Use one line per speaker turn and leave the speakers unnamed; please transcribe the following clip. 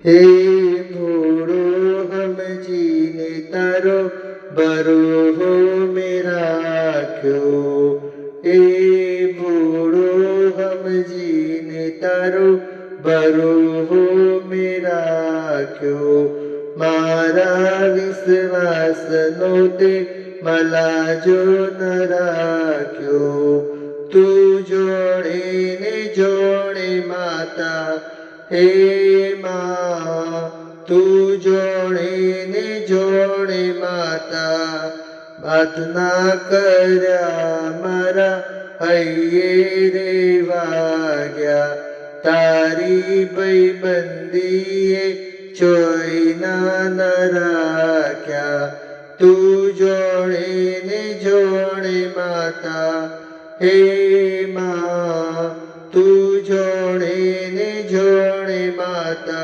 हे भोरो हमजीने तारो बरोहो मेरा क्यों। हे भोरो हमजीने तारो बरोहो मेरा क्यों। मारा विश्वास नोते मला जो न राख्यो। तू जोड़े ने जोड़े माता हे मां। तू जोड़े ने जोड़े माता। बात ना कर्या मारा हૈયે रेवा गया। तारी भाईबंदीए चोईना न राख्या। तू जोड़े ने जोड़े माता हे मां। तू जोड़े ने जोड़े माता।